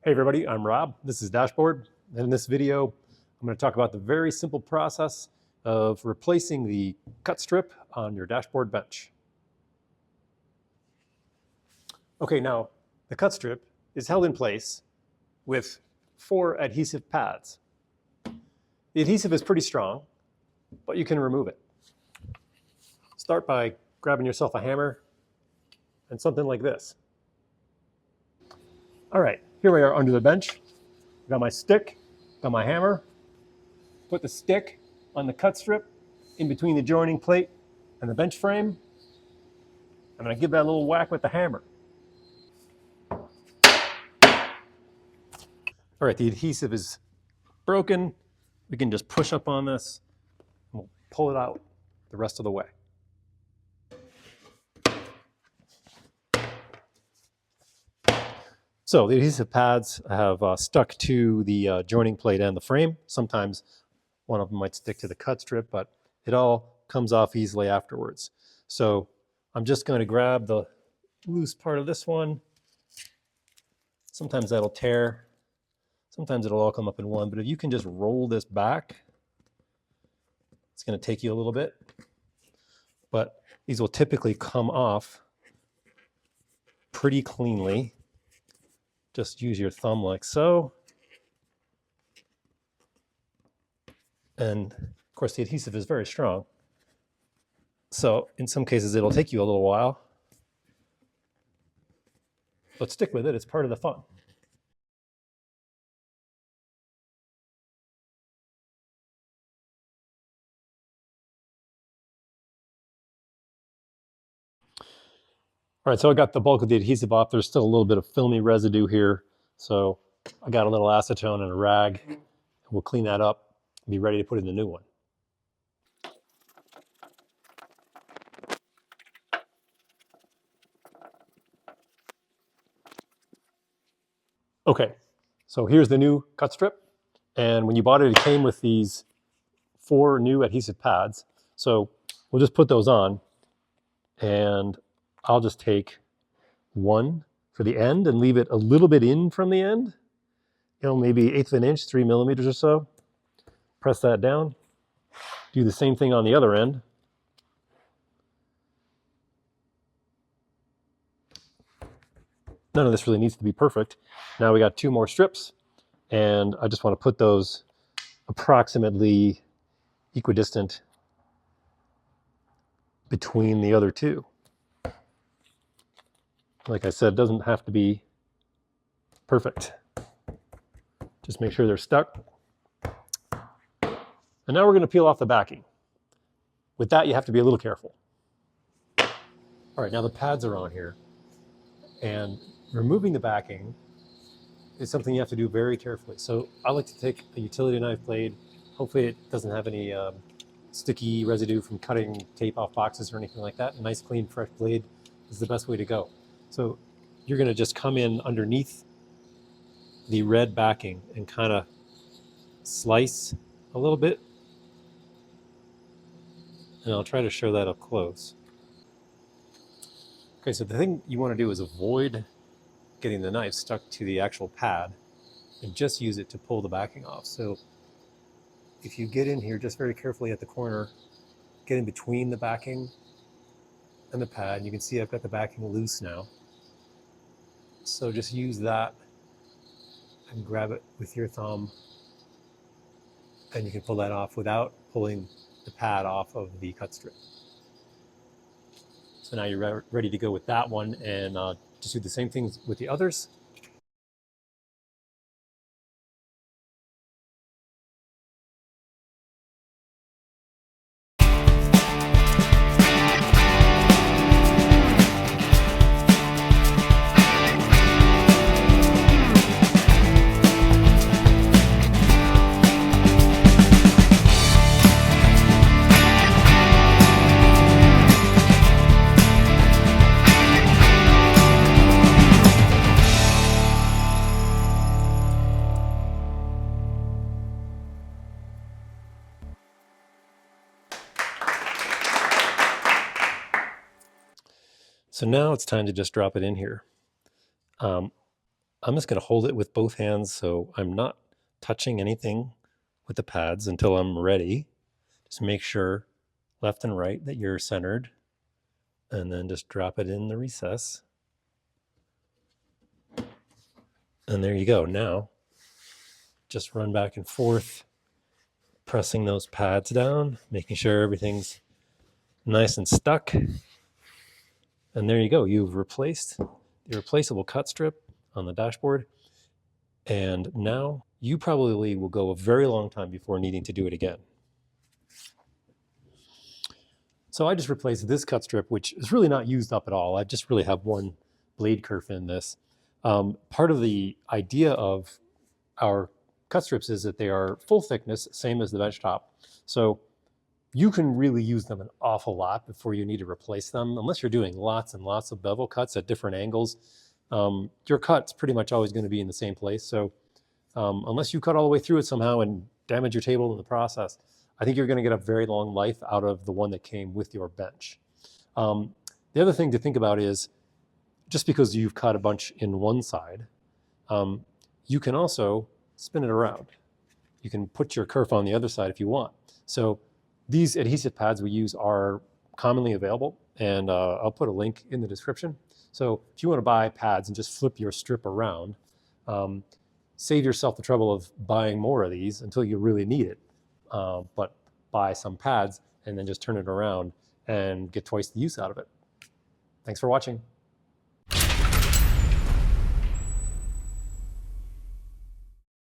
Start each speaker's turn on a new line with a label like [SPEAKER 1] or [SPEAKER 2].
[SPEAKER 1] Hey everybody, I'm Rob. This is Dashboard. And in this video, I'm going to talk about the very simple process of replacing the cut strip on your dashboard bench. Okay, now the cut strip is held in place with 4 adhesive pads. The adhesive is pretty strong, but you can remove it. Start by grabbing yourself a hammer and something like this. All right, here we are under the bench. Got my stick, got my hammer. Put the stick on the cut strip in between the joining plate and the bench frame. I'm going to give that a little whack with the hammer. All right, the adhesive is broken. We can just push up on this and we'll pull it out the rest of the way. So the adhesive pads have stuck to the joining plate and the frame. Sometimes one of them might stick to the cut strip, but it all comes off easily afterwards. So I'm just going to grab the loose part of this one. Sometimes that'll tear. Sometimes it'll all come up in one, but if you can just roll this back, it's going to take you a little bit, but these will typically come off pretty cleanly. Just use your thumb like so. And of course the adhesive is very strong. So in some cases it'll take you a little while, but stick with it, it's part of the fun. All right, so I got the bulk of the adhesive off. There's still a little bit of filmy residue here. So I got a little acetone and a rag. We'll clean that up and be ready to put in the new one. Okay, so here's the new cut strip. And when you bought it, it came with these 4 new adhesive pads. So we'll just put those on, and I'll just take one for the end and leave it a little bit in from the end, maybe 1/8 of an inch, 3 millimeters or so. Press that down. Do the same thing on the other end. None of this really needs to be perfect. Now we got 2 more strips, and I just want to put those approximately equidistant between the other 2. Like I said, it doesn't have to be perfect. Just make sure they're stuck. And now we're going to peel off the backing. With that, you have to be a little careful. All right, now the pads are on here. And removing the backing is something you have to do very carefully. So I like to take a utility knife blade. Hopefully it doesn't have any sticky residue from cutting tape off boxes or anything like that. A nice, clean, fresh blade is the best way to go. So you're going to just come in underneath the red backing and kind of slice a little bit. And I'll try to show that up close. Okay, so the thing you want to do is avoid getting the knife stuck to the actual pad and just use it to pull the backing off. So if you get in here just very carefully at the corner, get in between the backing and the pad. You can see I've got the backing loose now. So just use that and grab it with your thumb, and you can pull that off without pulling the pad off of the cut strip. So now you're ready to go with that one, and just do the same things with the others. So now it's time to just drop it in here. I'm just going to hold it with both hands so I'm not touching anything with the pads until I'm ready. Just make sure left and right that you're centered, and then just drop it in the recess. And there you go. Now, just run back and forth, pressing those pads down, making sure everything's nice and stuck. And there you go. You've replaced the replaceable cut strip on the dashboard. And now you probably will go a very long time before needing to do it again. So I just replaced this cut strip, which is really not used up at all. I just really have one blade kerf in this. Part of the idea of our cut strips is that they are full thickness, same as the benchtop. So you can really use them an awful lot before you need to replace them. Unless you're doing lots and lots of bevel cuts at different angles, your cut's pretty much always going to be in the same place. So unless you cut all the way through it somehow and damage your table in the process, I think you're going to get a very long life out of the one that came with your bench. The other thing to think about is just because you've cut a bunch in one side, you can also spin it around. You can put your kerf on the other side if you want. So these adhesive pads we use are commonly available, and I'll put a link in the description. So if you want to buy pads and just flip your strip around, save yourself the trouble of buying more of these until you really need it. But buy some pads and then just turn it around and get twice the use out of it. Thanks for watching.